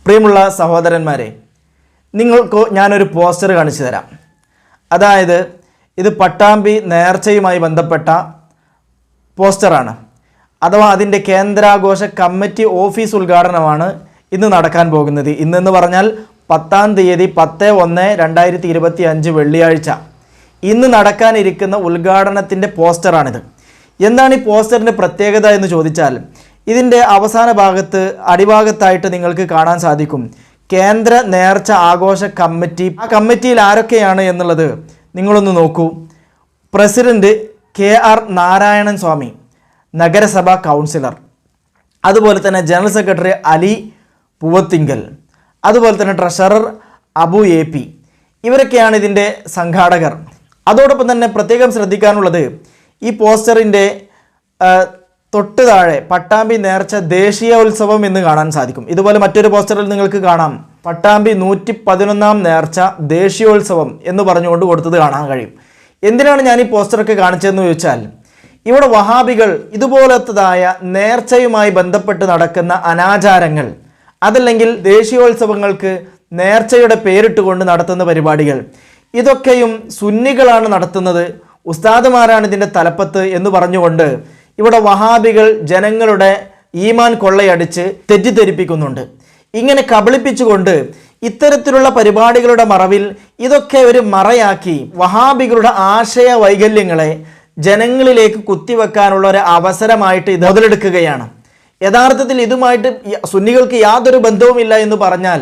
പ്രിയമുള്ള സഹോദരന്മാരെ, നിങ്ങൾക്ക് ഞാനൊരു പോസ്റ്റർ കാണിച്ചു തരാം. അതായത് ഇത് പട്ടാമ്പി നേർച്ചയുമായി ബന്ധപ്പെട്ട പോസ്റ്ററാണ്. അഥവാ അതിൻ്റെ കേന്ദ്രാഘോഷ കമ്മിറ്റി ഓഫീസ് ഉദ്ഘാടനമാണ് ഇന്ന് നടക്കാൻ പോകുന്നത്. ഇന്നെന്ന് പറഞ്ഞാൽ 10-ാം തീയതി 10/1/2025 വെള്ളിയാഴ്ച ഇന്ന് നടക്കാനിരിക്കുന്ന ഉദ്ഘാടനത്തിൻ്റെ പോസ്റ്ററാണിത്. എന്താണ് ഈ പോസ്റ്ററിൻ്റെ പ്രത്യേകത എന്ന് ചോദിച്ചാൽ, ഇതിൻ്റെ അവസാന ഭാഗത്ത് അടിഭാഗത്തായിട്ട് നിങ്ങൾക്ക് കാണാൻ സാധിക്കും കേന്ദ്ര നേർച്ച ആഘോഷ കമ്മിറ്റി. ആ കമ്മിറ്റിയിൽ ആരൊക്കെയാണ് എന്നുള്ളത് നിങ്ങളൊന്ന് നോക്കൂ. പ്രസിഡന്റ് KR നാരായണൻ സ്വാമി, നഗരസഭാ കൗൺസിലർ, അതുപോലെ തന്നെ ജനറൽ സെക്രട്ടറി അലി പൂവത്തിങ്കൽ, അതുപോലെ തന്നെ ട്രഷറർ അബു AP. ഇവരൊക്കെയാണ് ഇതിൻ്റെ സംഘാടകർ. അതോടൊപ്പം തന്നെ പ്രത്യേകം ശ്രദ്ധിക്കാനുള്ളത്, ഈ പോസ്റ്ററിൻ്റെ തൊട്ട് താഴെ പട്ടാമ്പി നേർച്ച ദേശീയോത്സവം എന്ന് കാണാൻ സാധിക്കും. ഇതുപോലെ മറ്റൊരു പോസ്റ്ററിൽ നിങ്ങൾക്ക് കാണാം പട്ടാമ്പി 111-ാം നേർച്ച ദേശീയോത്സവം എന്ന് പറഞ്ഞുകൊണ്ട് കൊടുത്തത് കാണാൻ കഴിയും. എന്തിനാണ് ഞാൻ ഈ പോസ്റ്ററൊക്കെ കാണിച്ചതെന്ന് ചോദിച്ചാൽ, ഇവിടെ വഹാബികൾ ഇതുപോലത്തതായ നേർച്ചയുമായി ബന്ധപ്പെട്ട് നടക്കുന്ന അനാചാരങ്ങൾ, അതല്ലെങ്കിൽ ദേശീയോത്സവങ്ങൾക്ക് നേർച്ചയുടെ പേരിട്ടുകൊണ്ട് നടത്തുന്ന പരിപാടികൾ, ഇതൊക്കെയും സുന്നികളാണ് നടത്തുന്നത്, ഉസ്താദുമാരാണ് ഇതിൻ്റെ തലപ്പത്ത് എന്ന് പറഞ്ഞുകൊണ്ട് ഇവിടെ വഹാബികൾ ജനങ്ങളുടെ ഈമാൻ കൊള്ളയടിച്ച് തെറ്റിദ്ധരിപ്പിക്കുന്നുണ്ട്. ഇങ്ങനെ കബളിപ്പിച്ചുകൊണ്ട് ഇത്തരത്തിലുള്ള പരിപാടികളുടെ മറവിൽ ഇതൊക്കെ ഒരു മറയാക്കി വഹാബികളുടെ ആശയ വൈകല്യങ്ങളെ ജനങ്ങളിലേക്ക് കുത്തിവെക്കാനുള്ള ഒരു അവസരമായിട്ട് ഇത് മുതലെടുക്കുകയാണ്. യഥാർത്ഥത്തിൽ ഇതുമായിട്ട് സുന്നികൾക്ക് യാതൊരു ബന്ധവുമില്ല എന്ന് പറഞ്ഞാൽ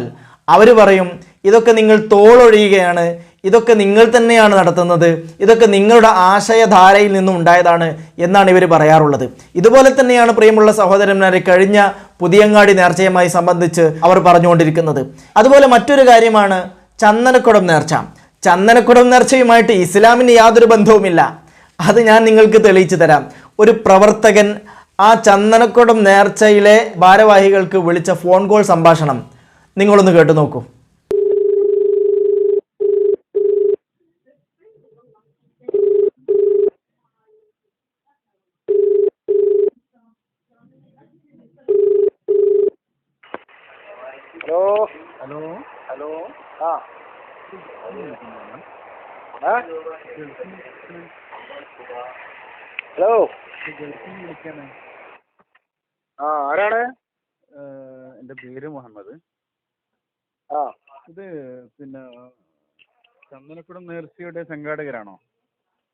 അവർ പറയും ഇതൊക്കെ നിങ്ങൾ തോളൊഴിയുകയാണ്, ഇതൊക്കെ നിങ്ങൾ തന്നെയാണ് നടത്തുന്നത്, ഇതൊക്കെ നിങ്ങളുടെ ആശയധാരയിൽ നിന്നും ഉണ്ടായതാണ് എന്നാണ് ഇവർ പറയാറുള്ളത്. ഇതുപോലെ തന്നെയാണ് പ്രിയമുള്ള സഹോദരന്മാരെ കഴിഞ്ഞ പുതിയങ്ങാടി നേർച്ചയുമായി സംബന്ധിച്ച് അവർ പറഞ്ഞുകൊണ്ടിരിക്കുന്നത്. അതുപോലെ മറ്റൊരു കാര്യമാണ് ചന്ദനക്കുടം നേർച്ച. ചന്ദനക്കുടം നേർച്ചയുമായിട്ട് ഇസ്ലാമിന് യാതൊരു ബന്ധവുമില്ല. അത് ഞാൻ നിങ്ങൾക്ക് തെളിയിച്ചു തരാം. ഒരു പ്രവർത്തകൻ ആ ചന്ദനക്കുടം നേർച്ചയിലെ ഭാരവാഹികൾക്ക് വിളിച്ച ഫോൺ കോൾ സംഭാഷണം നിങ്ങളൊന്ന് കേട്ടു നോക്കൂ. ഹലോ ഹലോ ഹലോ ആ ഹലോ ആ ആരാണ്? എൻ്റെ പേര് മുഹമ്മദ്. ആ ഇത് പിന്നെ ചന്ദനക്കുടം നേർച്ചയുടെ സംഘാടകരാണോ?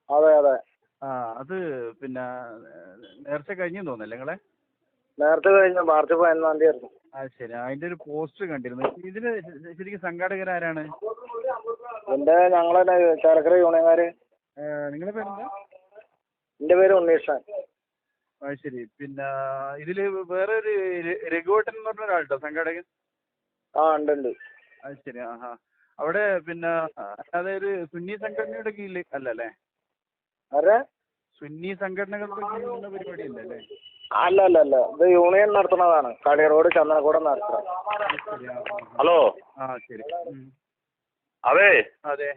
അതെ അതെ. ആ അത് പിന്നെ നേർച്ച കഴിഞ്ഞെന്ന് തോന്നല്ലേ നിങ്ങളെ? നേരത്തെ കഴിഞ്ഞ മാർച്ച് 11-ാം തീയതി ആയിരുന്നു. ശരി, അതിന്റെ ഒരു പോസ്റ്റർ കണ്ടിരുന്നു. ഇതിന് ശരിക്കും സംഘാടകരാരാണ്? ഞങ്ങളെ ചേലക്കര യൂണിയൻകാര്. നിങ്ങളുടെ പേരെന്താ? എന്റെ പേര് ഉണ്ണീഷാൻ. ശരി, പിന്നെ ഇതില് വേറെ ഒരു രഘുവേട്ടൻ എന്ന് പറഞ്ഞ ഒരാളുണ്ടോ സംഘാടകൻ? ആ ഉണ്ട്. ശരി. അവിടെ പിന്നെ അതായത് സുന്നി സംഘടനയുടെ കീഴിൽ അല്ലല്ലേ? ആരെ? സുന്നി സംഘടനകളുടെ കീഴിലുള്ള പരിപാടി അല്ലല്ലേ? അല്ല, ഇത് യൂണിയൻ നടത്തുന്നതാണ്. കളി റോഡ് ചന്ദനക്കൂടം നടത്തുക. ഹലോ. ശരി. അതെ അതെ,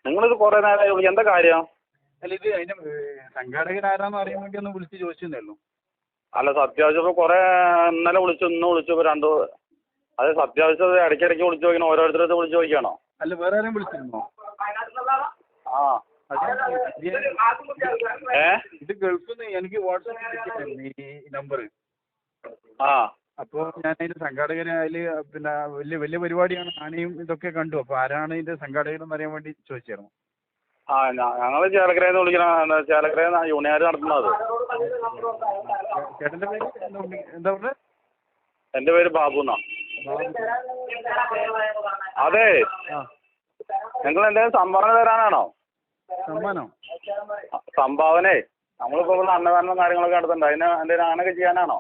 നിങ്ങളിത് കുറെ നേരമായി, എന്താ കാര്യം? അല്ല, ഇത് അതിന്റെ സംഘാടകൻ ആരാന്ന് അറിയാൻ വേണ്ടി ഒന്ന് വിളിച്ച് ചോദിച്ചെന്നേ. അല്ല, സത്യാവശ്യം കുറെ ഇന്നലെ വിളിച്ചു, ഇന്ന് വിളിച്ചു, രണ്ടു. അത് സത്യാവശ്യം ഇടയ്ക്കിടയ്ക്ക് വിളിച്ചു ചോദിക്കണം, ഓരോരുത്തരടുത്ത് വിളിച്ചു ചോദിക്കണോ? അല്ല, വേറെ ആരും വിളിച്ചിരുന്നോ? ആ ഇത് ഗൾഫിൽ നിന്ന് എനിക്ക് വാട്സാപ്പിൽ ഈ നമ്പർ. ആ അപ്പോൾ ഞാൻ അതിന്റെ സംഘാടകന് അതില് പിന്നെ വലിയ വലിയ പരിപാടിയാണ്, ആനയും ഇതൊക്കെ കണ്ടു. അപ്പൊ ആരാണ് ഇതിന്റെ സംഘാടകരെന്ന് അറിയാൻ വേണ്ടി ചോദിച്ചായിരുന്നു. ആ ഞങ്ങള് ചേലക്കരയിൽ വിളിക്കണം, ചേലക്കര യൂണിയൻ നടത്തുന്നത്. ചേട്ടന്റെ പേര് എന്താ പറഞ്ഞത്? എന്റെ പേര് ബാബു എന്നാ. അതെ, നിങ്ങൾ എന്തെങ്കിലും സംഭാവന തരാനാണോ? സംഭാവന നമ്മളിപ്പോ ഇവിടെ അന്നദാനം കാര്യങ്ങളൊക്കെ നടത്തുന്നുണ്ട്, അതിന് എന്തെങ്കിലും അങ്ങനെയൊക്കെ ചെയ്യാനാണോ?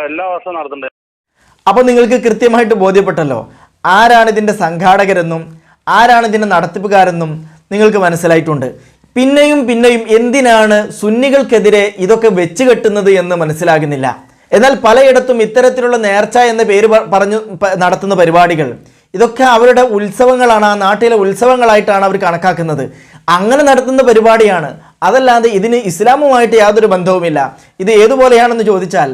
എല്ലാ വർഷവും നടത്തുന്നുണ്ട്. അപ്പോൾ നിങ്ങൾക്ക് കൃത്യമായിട്ട് ബോധ്യപ്പെട്ടല്ലോ ആരാണ് ഇതിൻ്റെ സംഘാടകരെന്നും ആരാണ് ഇതിൻ്റെ നടത്തിപ്പുകാരെന്നും നിങ്ങൾക്ക് മനസ്സിലായിട്ടുണ്ട്. പിന്നെയും എന്തിനാണ് സുന്നികൾക്കെതിരെ ഇതൊക്കെ വെച്ച് കെട്ടുന്നത് എന്ന് മനസ്സിലാകുന്നില്ല. എന്നാൽ പലയിടത്തും ഇത്തരത്തിലുള്ള നേർച്ച എന്ന പേര് പറഞ്ഞു നടത്തുന്ന പരിപാടികൾ ഇതൊക്കെ അവരുടെ ഉത്സവങ്ങളാണ്, ആ നാട്ടിലെ ഉത്സവങ്ങളായിട്ടാണ് അവർ കണക്കാക്കുന്നത്. അങ്ങനെ നടത്തുന്ന പരിപാടിയാണ്. അതല്ലാതെ ഇതിന് ഇസ്ലാമുമായിട്ട് യാതൊരു ബന്ധവുമില്ല. ഇത് ഏതുപോലെയാണെന്ന് ചോദിച്ചാൽ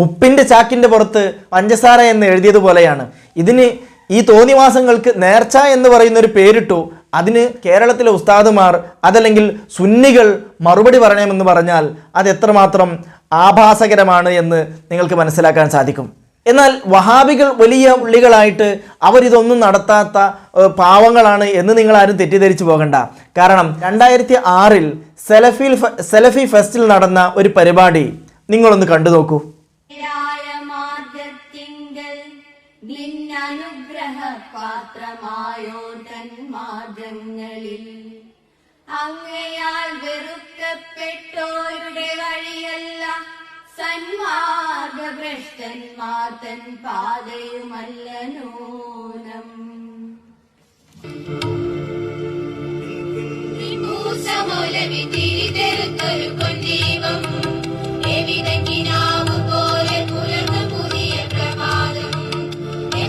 ഉപ്പിൻ്റെ ചാക്കിൻ്റെ പുറത്ത് പഞ്ചസാര എന്ന് എഴുതിയതുപോലെയാണ്. ഇതിന് ഈ തോന്നിവാസങ്ങൾക്ക് നേർച്ച എന്ന് പറയുന്നൊരു പേരിട്ടു. അതിന് കേരളത്തിലെ ഉസ്താദുമാർ അതല്ലെങ്കിൽ സുന്നികൾ മറുപടി പറയണമെന്ന് പറഞ്ഞാൽ അത് എത്രമാത്രം ആഭാസകരമാണ് എന്ന് നിങ്ങൾക്ക് മനസ്സിലാക്കാൻ സാധിക്കും. എന്നാൽ വഹാബികൾ വലിയ ഉള്ളികളായിട്ട് അവരിതൊന്നും നടത്താത്ത പാവങ്ങളാണ് എന്ന് നിങ്ങൾ ആരും തെറ്റിദ്ധരിച്ചു പോകണ്ട. കാരണം 2006 സെലഫി ഫെസ്റ്റിൽ നടന്ന ഒരു പരിപാടി നിങ്ങളൊന്ന് കണ്ടു നോക്കൂ. അങ്ങയാൽ വെറുക്കപ്പെട്ടോരുടെ വഴിയല്ല സന്മാർഗഭ്രഷ്ടന്മാർ തൻ പാതയുമല്ല നൂനം. മൂസമൂലവി തിരിതെറുത്തൊരു പൊന്നീപം എവിടെങ്കിനാവ് പോലെ പുലർന്ന പുതിയ പ്രഭാതം.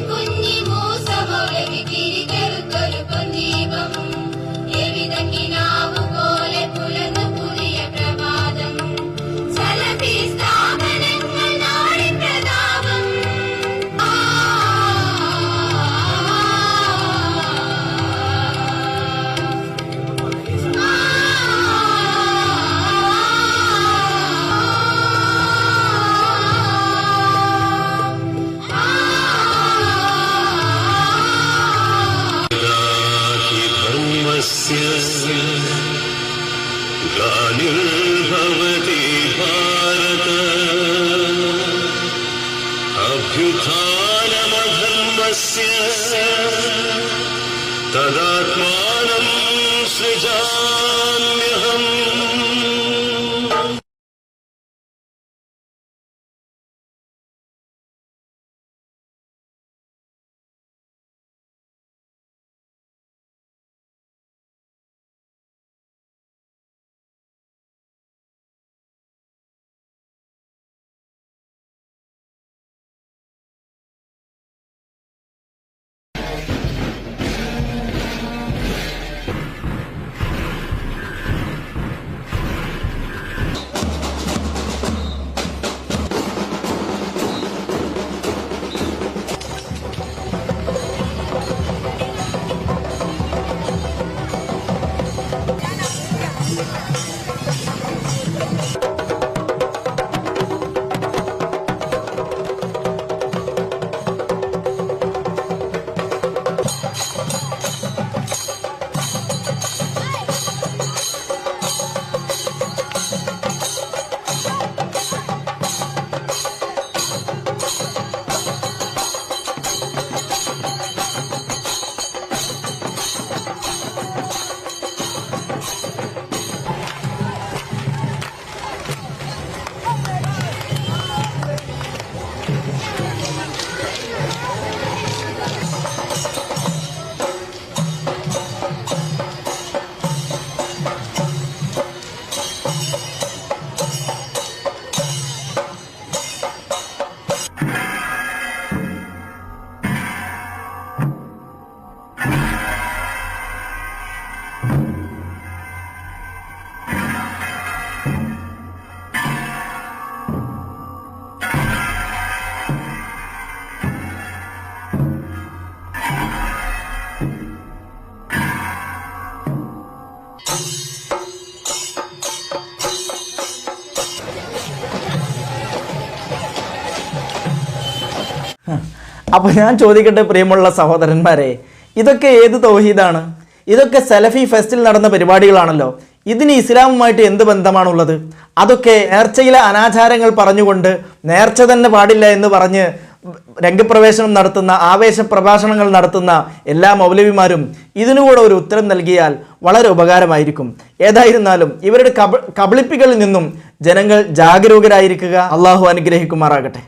കുഞ്ഞി മൂസമൂലവി തിരിതെറുത്തൊരു പൊന്നീപം എവിടെങ്കിനാവ് പോലെ പുലർന്ന പുതിയ പ്രഭാതം. സലഫി സ്ഥാപനങ്ങൾ നാടിൻ പ്രതാപം. ग्लानिर्भवति भारत अभ्युत्थानमधर्मस्य तदात्मानं सृजाम्यहम्. അപ്പോൾ ഞാൻ ചോദിക്കട്ടെ പ്രിയമുള്ള സഹോദരന്മാരെ, ഇതൊക്കെ ഏത് തൗഹീദാണ്? ഇതൊക്കെ സലഫി ഫെസ്റ്റിൽ നടന്ന പരിപാടികളാണല്ലോ. ഇതിന് ഇസ്ലാമുമായിട്ട് എന്ത് ബന്ധമാണുള്ളത്? അതൊക്കെ നേർച്ചയിലെ അനാചാരങ്ങൾ പറഞ്ഞുകൊണ്ട് നേർച്ച തന്നെ പാടില്ല എന്ന് പറഞ്ഞ് രംഗപ്രവേശനം നടത്തുന്ന, ആവേശ പ്രഭാഷണങ്ങൾ നടത്തുന്ന എല്ലാ മൗലവിമാരും ഇതിനുകൂടെ ഒരു ഉത്തരം നൽകിയാൽ വളരെ ഉപകാരമായിരിക്കും. ഏതായിരുന്നാലും ഇവരുടെ കബളിപ്പികളിൽ നിന്നും ജനങ്ങൾ ജാഗരൂകരായിരിക്കുക. അള്ളാഹു അനുഗ്രഹിക്കുമാറാകട്ടെ.